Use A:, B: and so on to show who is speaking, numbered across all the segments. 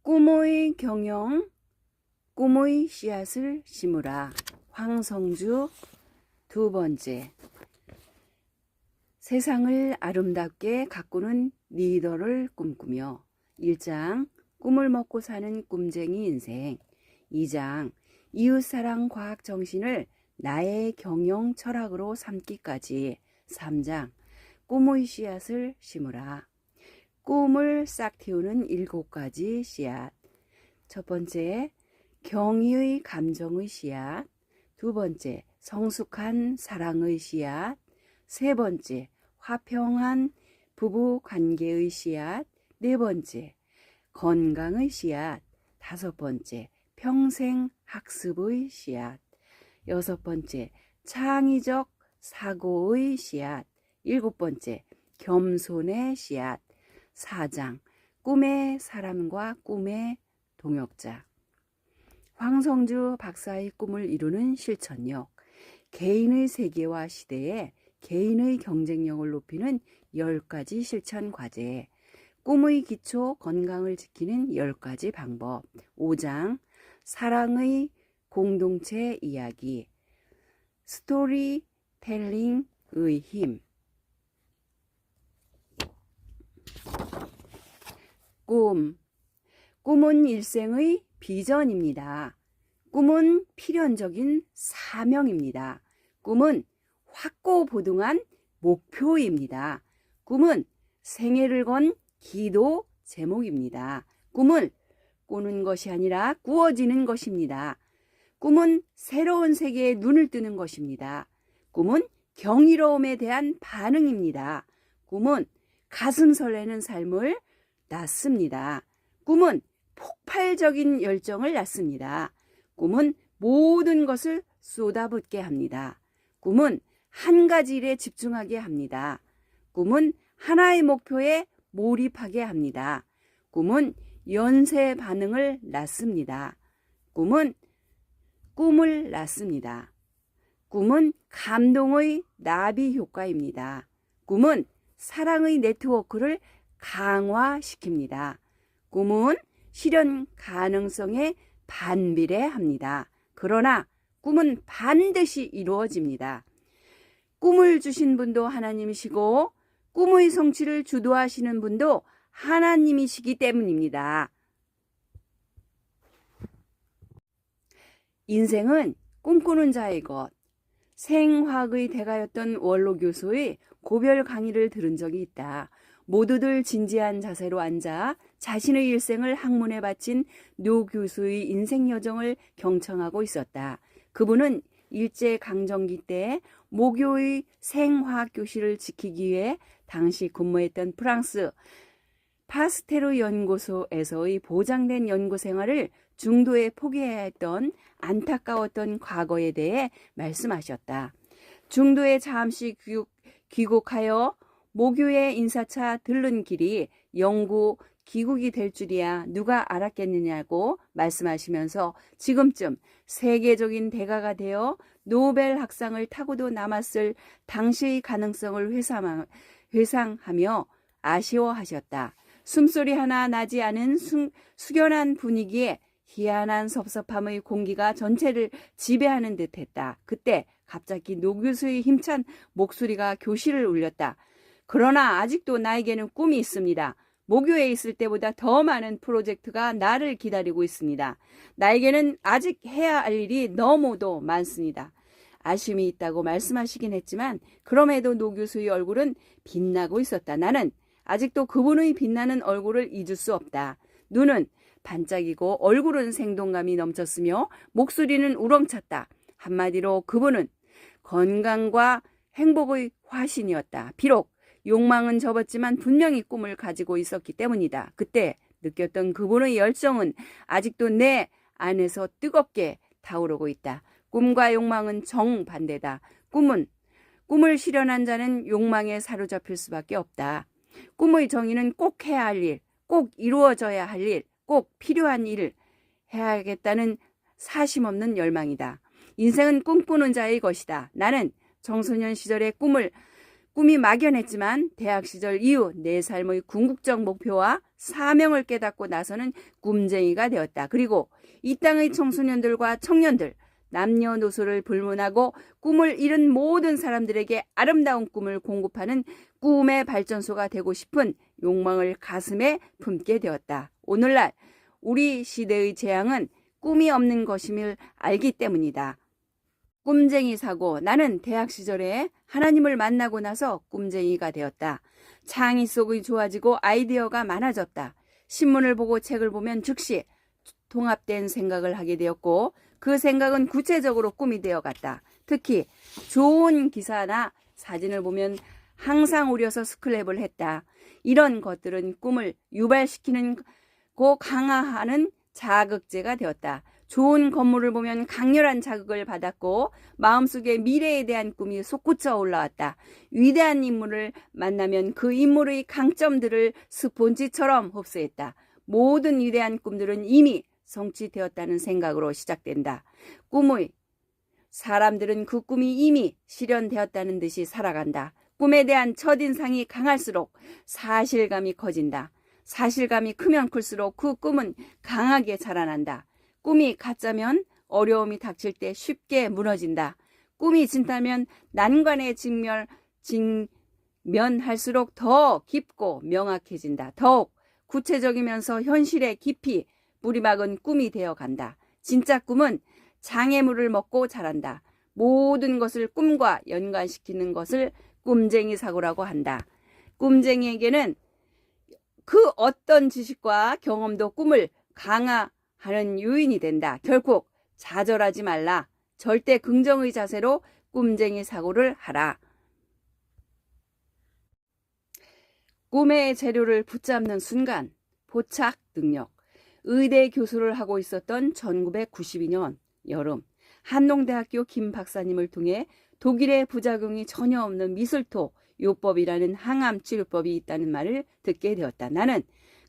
A: 꿈의 경영, 꿈의 씨앗을 심으라. 황성주. 두 번째, 세상을 아름답게 가꾸는 리더를 꿈꾸며. 1장, 꿈을 먹고 사는 꿈쟁이 인생. 2장, 이웃사랑 과학 정신을 나의 경영 철학으로 삼기까지. 3장, 꿈의 씨앗을 심으라. 꿈을 싹 틔우는 7가지 씨앗. 첫 번째, 경의의 감정의 씨앗. 두 번째, 성숙한 사랑의 씨앗. 세 번째, 화평한 부부 관계의 씨앗. 네 번째, 건강의 씨앗. 다섯 번째, 평생 학습의 씨앗. 여섯 번째, 창의적 사고의 씨앗. 일곱 번째, 겸손의 씨앗. 4장, 꿈의 사람과 꿈의 동역자. 황성주 박사의 꿈을 이루는 실천력. 개인의 세계와 시대에 개인의 경쟁력을 높이는 10가지 실천 과제. 꿈의 기초 건강을 지키는 10가지 방법. 5장, 사랑의 공동체 이야기. 스토리텔링의 힘. 꿈은 일생의 비전입니다. 꿈은 필연적인 사명입니다. 꿈은 확고부동한 목표입니다. 꿈은 생애를 건 기도 제목입니다. 꿈은 꾸는 것이 아니라 꾸어지는 것입니다. 꿈은 새로운 세계에 눈을 뜨는 것입니다. 꿈은 경이로움에 대한 반응입니다. 꿈은 가슴 설레는 삶을 낳습니다. 꿈은 폭발적인 열정을 낳습니다. 꿈은 모든 것을 쏟아붓게 합니다. 꿈은 한 가지 일에 집중하게 합니다. 꿈은 하나의 목표에 몰입하게 합니다. 꿈은 연쇄 반응을 낳습니다. 꿈은 꿈을 낳습니다. 꿈은 감동의 나비 효과입니다. 꿈은 사랑의 네트워크를 강화시킵니다. 꿈은 실현 가능성에 반비례합니다. 그러나 꿈은 반드시 이루어집니다. 꿈을 주신 분도 하나님이시고 꿈의 성취를 주도하시는 분도 하나님이시기 때문입니다. 인생은 꿈꾸는 자의 것. 생화학의 대가였던 원로 교수의 고별 강의를 들은 적이 있다. 모두들 진지한 자세로 앉아 자신의 일생을 학문에 바친 노 교수의 인생 여정을 경청하고 있었다. 그분은 일제강점기 때 모교의 생화학 교실을 지키기 위해 당시 근무했던 프랑스 파스테르 연구소에서의 보장된 연구 생활을 중도에 포기해야 했던 안타까웠던 과거에 대해 말씀하셨다. 중도에 잠시 귀국하여 모교의 인사차 들른 길이 연구 기국이 될 줄이야 누가 알았겠느냐고 말씀하시면서 지금쯤 세계적인 대가가 되어 노벨 학상을 타고도 남았을 당시의 가능성을 회상하며 아쉬워하셨다. 숨소리 하나 나지 않은 숙연한 분위기에 희한한 섭섭함의 공기가 전체를 지배하는 듯했다. 그때 갑자기 노 교수의 힘찬 목소리가 교실을 울렸다. 그러나 아직도 나에게는 꿈이 있습니다. 모교에 있을 때보다 더 많은 프로젝트가 나를 기다리고 있습니다. 나에게는 아직 해야 할 일이 너무도 많습니다. 아쉬움이 있다고 말씀하시긴 했지만 그럼에도 노 교수의 얼굴은 빛나고 있었다. 나는 아직도 그분의 빛나는 얼굴을 잊을 수 없다. 눈은 반짝이고 얼굴은 생동감이 넘쳤으며 목소리는 우렁찼다. 한마디로 그분은 건강과 행복의 화신이었다. 비록 욕망은 접었지만 분명히 꿈을 가지고 있었기 때문이다. 그때 느꼈던 그분의 열정은 아직도 내 안에서 뜨겁게 타오르고 있다. 꿈과 욕망은 정반대다. 꿈을 실현한 자는 욕망에 사로잡힐 수밖에 없다. 꿈의 정의는 꼭 해야 할 일, 꼭 이루어져야 할 일, 꼭 필요한 일을 해야겠다는 사심없는 열망이다. 인생은 꿈꾸는 자의 것이다. 나는 청소년 시절의 꿈이 막연했지만 대학 시절 이후 내 삶의 궁극적 목표와 사명을 깨닫고 나서는 꿈쟁이가 되었다. 그리고 이 땅의 청소년들과 청년들, 남녀노소를 불문하고 꿈을 잃은 모든 사람들에게 아름다운 꿈을 공급하는 꿈의 발전소가 되고 싶은 욕망을 가슴에 품게 되었다. 오늘날 우리 시대의 재앙은 꿈이 없는 것임을 알기 때문이다. 꿈쟁이 사고. 나는 대학 시절에 하나님을 만나고 나서 꿈쟁이가 되었다. 창의 속이 좋아지고 아이디어가 많아졌다. 신문을 보고 책을 보면 즉시 통합된 생각을 하게 되었고 그 생각은 구체적으로 꿈이 되어갔다. 특히 좋은 기사나 사진을 보면 항상 우려서 스크랩을 했다. 이런 것들은 꿈을 유발시키는 고 강화하는 자극제가 되었다. 좋은 건물을 보면 강렬한 자극을 받았고 마음속에 미래에 대한 꿈이 솟구쳐 올라왔다. 위대한 인물을 만나면 그 인물의 강점들을 스폰지처럼 흡수했다. 모든 위대한 꿈들은 이미 성취되었다는 생각으로 시작된다. 사람들은 그 꿈이 이미 실현되었다는 듯이 살아간다. 꿈에 대한 첫인상이 강할수록 사실감이 커진다. 사실감이 크면 클수록 그 꿈은 강하게 자라난다. 꿈이 가짜면 어려움이 닥칠 때 쉽게 무너진다. 꿈이 진짜면 난관에 직면할수록 더 깊고 명확해진다. 더욱 구체적이면서 현실에 깊이 뿌리박은 꿈이 되어간다. 진짜 꿈은 장애물을 먹고 자란다. 모든 것을 꿈과 연관시키는 것을 꿈쟁이 사고라고 한다. 꿈쟁이에게는 그 어떤 지식과 경험도 꿈을 강화하는 요인이 된다. 결국 좌절하지 말라. 절대 긍정의 자세로 꿈쟁이 사고를 하라. 꿈의 재료를 붙잡는 순간, 포착 능력. 의대 교수를 하고 있었던 1992년 여름, 한농대학교 김 박사님을 통해 독일의 부작용이 전혀 없는 미술토 요법이라는 항암 치료법이 있다는 말을 듣게 되었다. 나는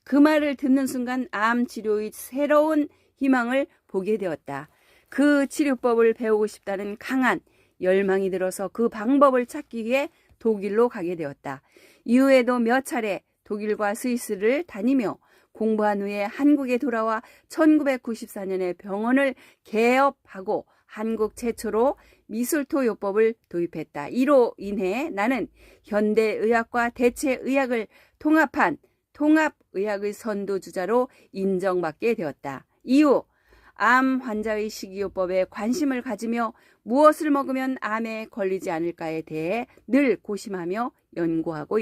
A: 그 말을 듣는 순간 암 치료의 새로운 희망을 보게 되었다. 그 치료법을 배우고 싶다는 강한 열망이 들어서 그 방법을 찾기 위해 독일로 가게 되었다. 이후에도 몇 차례 독일과 스위스를 다니며 공부한 후에 한국에 돌아와 1994년에 병원을 개업하고 한국 최초로 미술토 요법을 도입했다. 이로 인해 나는 현대의학과 대체의학을 통합한 통합의학의 선두주자로 인정받게 되었다. 이후 암 환자의 식이요법에 관심을 가지며 무엇을 먹으면 암에 걸리지 않을까에 대해 늘 고심하며 연구하고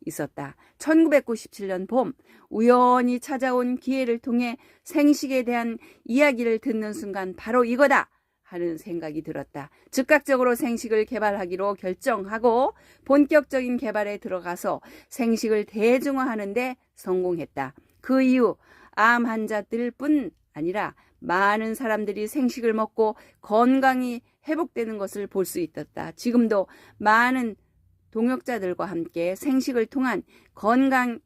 A: 있었다. 1997년 봄 우연히 찾아온 기회를 통해 생식에 대한 이야기를 듣는 순간 바로 이거다 하는 생각이 들었다. 즉각적으로 생식을 개발하기로 결정하고 본격적인 개발에 들어가서 생식을 대중화하는 데 성공했다. 그 이후 암 환자들뿐 아니라 많은 사람들이 생식을 먹고 건강이 회복되는 것을 볼 수 있었다. 지금도 많은 동역자들과 함께 생식을 통한 건강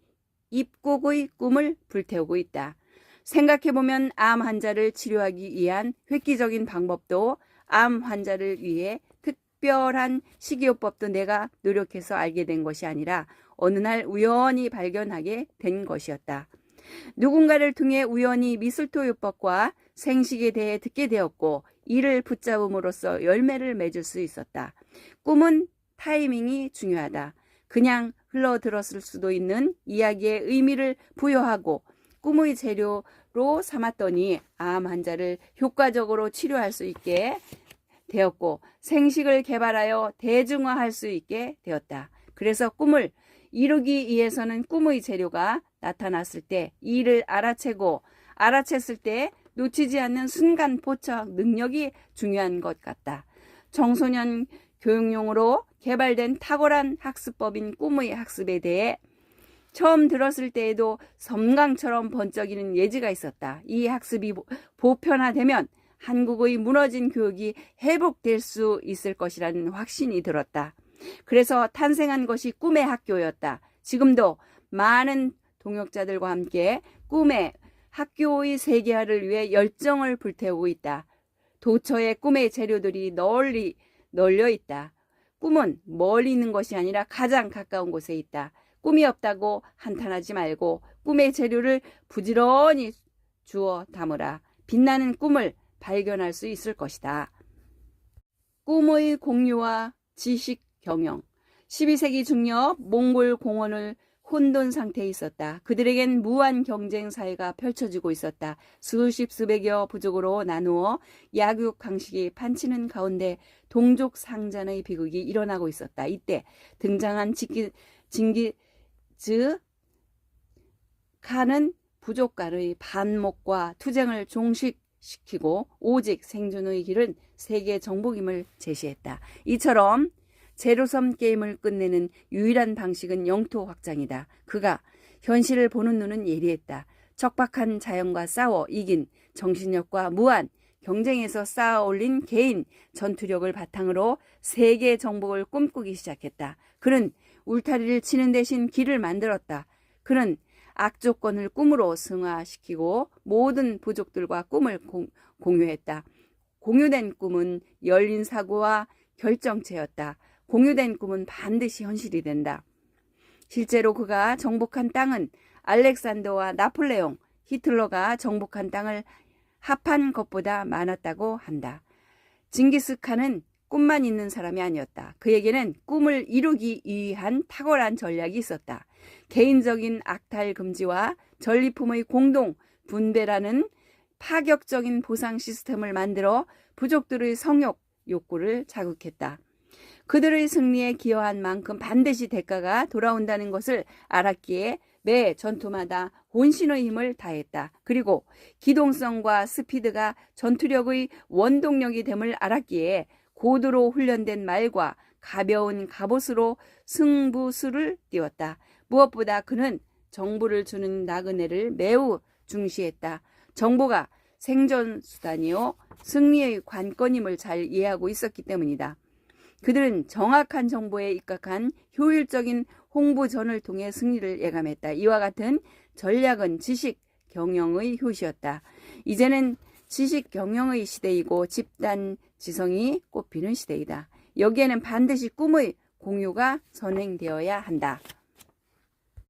A: 입국의 꿈을 불태우고 있다. 생각해보면 암 환자를 치료하기 위한 획기적인 방법도 암 환자를 위해 특별한 식이요법도 내가 노력해서 알게 된 것이 아니라 어느 날 우연히 발견하게 된 것이었다. 누군가를 통해 우연히 미술토 요법과 생식에 대해 듣게 되었고 이를 붙잡음으로써 열매를 맺을 수 있었다. 꿈은 타이밍이 중요하다. 그냥 흘러들었을 수도 있는 이야기에 의미를 부여하고 꿈의 재료로 삼았더니 암 환자를 효과적으로 치료할 수 있게 되었고 생식을 개발하여 대중화할 수 있게 되었다. 그래서 꿈을 이루기 위해서는 꿈의 재료가 나타났을 때 이를 알아챘을 때 놓치지 않는 순간 포착 능력이 중요한 것 같다. 청소년 교육용으로 개발된 탁월한 학습법인 꿈의 학습에 대해 처음 들었을 때에도 섬광처럼 번쩍이는 예지가 있었다. 이 학습이 보편화되면 한국의 무너진 교육이 회복될 수 있을 것이라는 확신이 들었다. 그래서 탄생한 것이 꿈의 학교였다. 지금도 많은 동역자들과 함께 꿈의 학교의 세계화를 위해 열정을 불태우고 있다. 도처에 꿈의 재료들이 널리 널려 있다. 꿈은 멀리 있는 것이 아니라 가장 가까운 곳에 있다. 꿈이 없다고 한탄하지 말고 꿈의 재료를 부지런히 주워 담으라. 빛나는 꿈을 발견할 수 있을 것이다. 꿈의 공유와 지식 경영. 12세기 중엽 몽골 공원을 혼돈 상태에 있었다. 그들에겐 무한 경쟁 사회가 펼쳐지고 있었다. 수십 수백여 부족으로 나누어 약육 강식이 판치는 가운데 동족 상잔의 비극이 일어나고 있었다. 이때 등장한 징기즈 칸은 부족간의 반목과 투쟁을 종식시키고 오직 생존의 길은 세계 정복임을 제시했다. 이처럼 제로섬 게임을 끝내는 유일한 방식은 영토 확장이다. 그가 현실을 보는 눈은 예리했다. 척박한 자연과 싸워 이긴 정신력과 무한 경쟁에서 쌓아 올린 개인 전투력을 바탕으로 세계 정복을 꿈꾸기 시작했다. 그는 울타리를 치는 대신 길을 만들었다. 그는 악조건을 꿈으로 승화시키고 모든 부족들과 꿈을 공유했다. 공유된 꿈은 열린 사고와 결정체였다. 공유된 꿈은 반드시 현실이 된다. 실제로 그가 정복한 땅은 알렉산더와 나폴레옹, 히틀러가 정복한 땅을 합한 것보다 많았다고 한다. 징기스칸은 꿈만 있는 사람이 아니었다. 그에게는 꿈을 이루기 위한 탁월한 전략이 있었다. 개인적인 악탈 금지와 전리품의 공동 분배라는 파격적인 보상 시스템을 만들어 부족들의 성욕 욕구를 자극했다. 그들의 승리에 기여한 만큼 반드시 대가가 돌아온다는 것을 알았기에 매 전투마다 혼신의 힘을 다했다. 그리고 기동성과 스피드가 전투력의 원동력이 됨을 알았기에 고도로 훈련된 말과 가벼운 갑옷으로 승부수를 띄웠다. 무엇보다 그는 정보를 주는 나그네를 매우 중시했다. 정보가 생존수단이요 승리의 관건임을 잘 이해하고 있었기 때문이다. 그들은 정확한 정보에 입각한 효율적인 홍보전을 통해 승리를 예감했다. 이와 같은 전략은 지식 경영의 효시였다. 이제는 지식 경영의 시대이고 집단 지성이 꽃피는 시대이다. 여기에는 반드시 꿈의 공유가 선행되어야 한다.